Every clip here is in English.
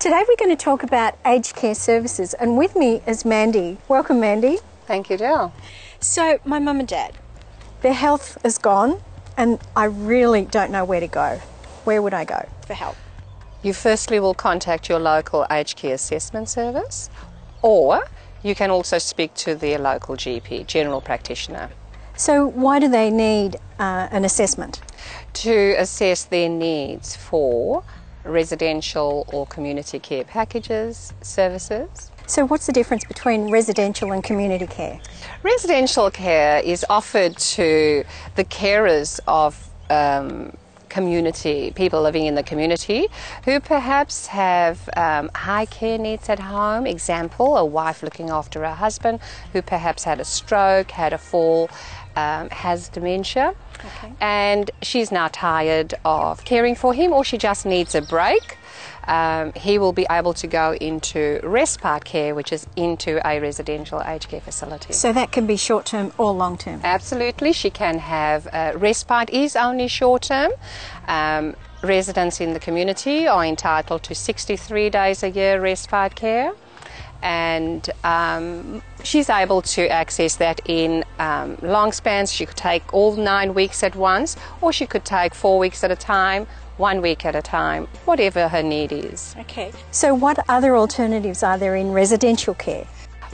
Today we're going to talk about aged care services, and with me is Mandy. Welcome, Mandy. Thank you, Dale. So my mum and dad, their health is gone and I really don't know where to go. Where would I go for help? You firstly will contact your local aged care assessment service, or you can also speak to their local GP, general practitioner. So why do they need an assessment? To assess their needs for residential or community care packages, services. So what's the difference between residential and community care? Residential care is offered to the carers of community, people living in the community who perhaps have high care needs at home. Example, a wife looking after her husband who perhaps had a stroke, had a fall, has dementia. Okay. And she's now tired of caring for him, or she just needs a break. He will be able to go into respite care, which is into a residential aged care facility. So that can be short-term or long-term? Absolutely. She can have respite is only short-term. Residents in the community are entitled to 63 days a year respite care. And she's able to access that in long spans. She could take all 9 weeks at once, or she could take 4 weeks at a time, 1 week at a time, whatever her need is. Okay. So what other alternatives are there in residential care?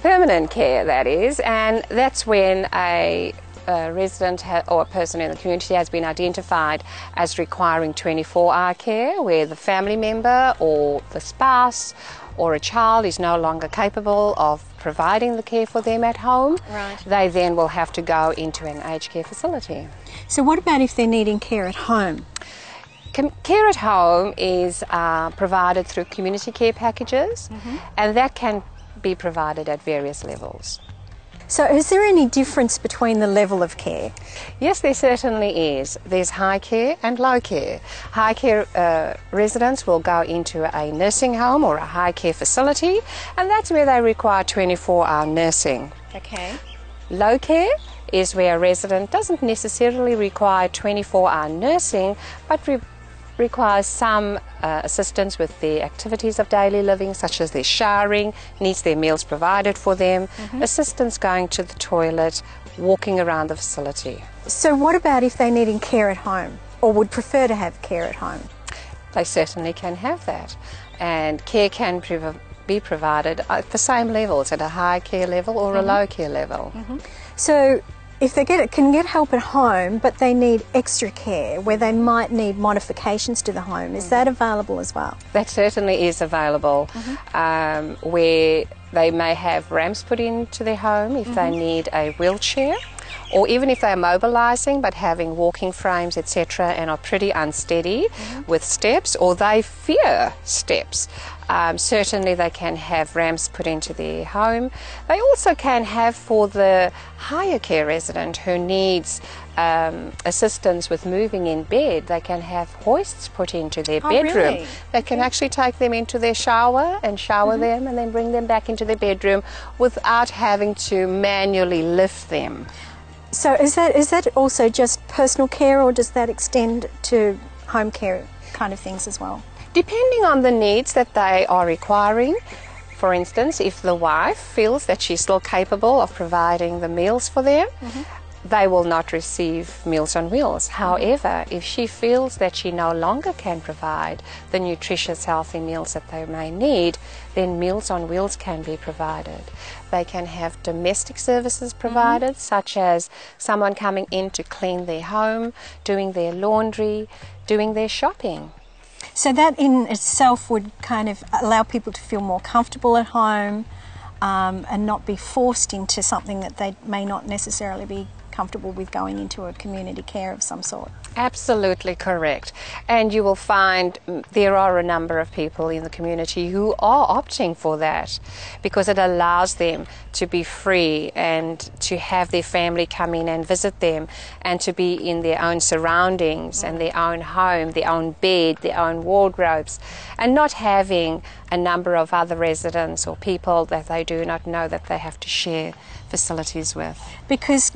Permanent care, that is, and that's when a resident or a person in the community has been identified as requiring 24-hour care, where the family member or the spouse or a child is no longer capable of providing the care for them at home. Right. They then will have to go into an aged care facility. So what about if they're needing care at home? Care at home is provided through community care packages, and that can be provided at various levels. So is there any difference between the level of care? Yes, there certainly is. There's high care and low care. High care residents will go into a nursing home or a high care facility, and that's where they require 24-hour nursing. Okay. Low care is where a resident doesn't necessarily require 24-hour nursing, but requires some assistance with their activities of daily living, such as their showering, needs their meals provided for them, assistance going to the toilet, walking around the facility. So what about if they're needing care at home, or would prefer to have care at home? They certainly can have that, and care can be provided at the same levels, at a high care level or a low care level. So if they can get help at home, but they need extra care where they might need modifications to the home, is that available as well? That certainly is available, where they may have ramps put into their home if they need a wheelchair, or even if they're mobilising but having walking frames, etc., and are pretty unsteady with steps, or they fear steps. Certainly they can have ramps put into their home. They also can have, for the higher care resident who needs assistance with moving in bed, they can have hoists put into their bedroom. Really? They can actually take them into their shower and shower them, and then bring them back into their bedroom without having to manually lift them. So is that also just personal care, or does that extend to home care kind of things as well? Depending on the needs that they are requiring. For instance, if the wife feels that she's still capable of providing the meals for them, they will not receive Meals on Wheels. However, if she feels that she no longer can provide the nutritious, healthy meals that they may need, then Meals on Wheels can be provided. They can have domestic services provided, such as someone coming in to clean their home, doing their laundry, doing their shopping. So that in itself would kind of allow people to feel more comfortable at home, and not be forced into something that they may not necessarily be comfortable with going into a community care of some sort. Absolutely correct. And you will find there are a number of people in the community who are opting for that, because it allows them to be free and to have their family come in and visit them, and to be in their own surroundings and their own home, their own bed, their own wardrobes, and not having a number of other residents or people that they do not know that they have to share facilities with. Because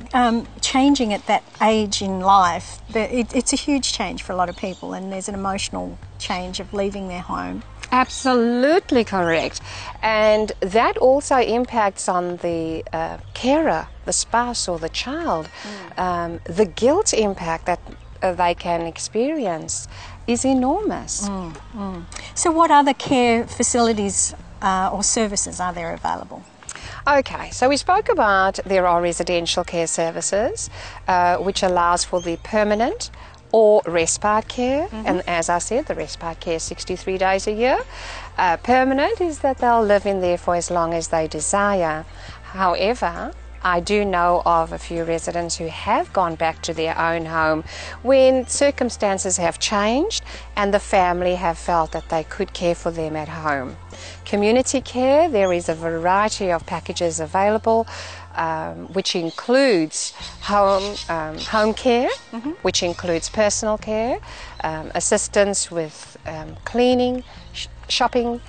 changing at that age in life, it's a huge change for a lot of people, and there's an emotional change of leaving their home. Absolutely correct. And that also impacts on the carer, the spouse or the child. The guilt impact that they can experience is enormous. So what other care facilities or services are there available? Okay, so we spoke about there are residential care services, which allows for the permanent or respite care, and as I said, the respite care is 63 days a year. Permanent is that they'll live in there for as long as they desire. However, I do know of a few residents who have gone back to their own home when circumstances have changed and the family have felt that they could care for them at home. Community care, there is a variety of packages available, which includes home care, which includes personal care, assistance with cleaning, shopping.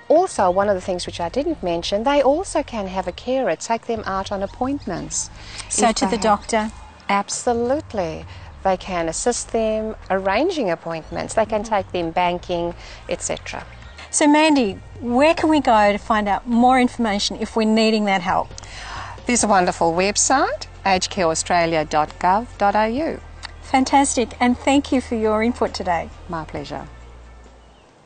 Also, one of the things which I didn't mention, they also can have a carer take them out on appointments. So to the doctor? Absolutely. They can assist them arranging appointments. They can take them banking, etc. So Mandy, where can we go to find out more information if we're needing that help? There's a wonderful website, agecareaustralia.gov.au. Fantastic, and thank you for your input today. My pleasure.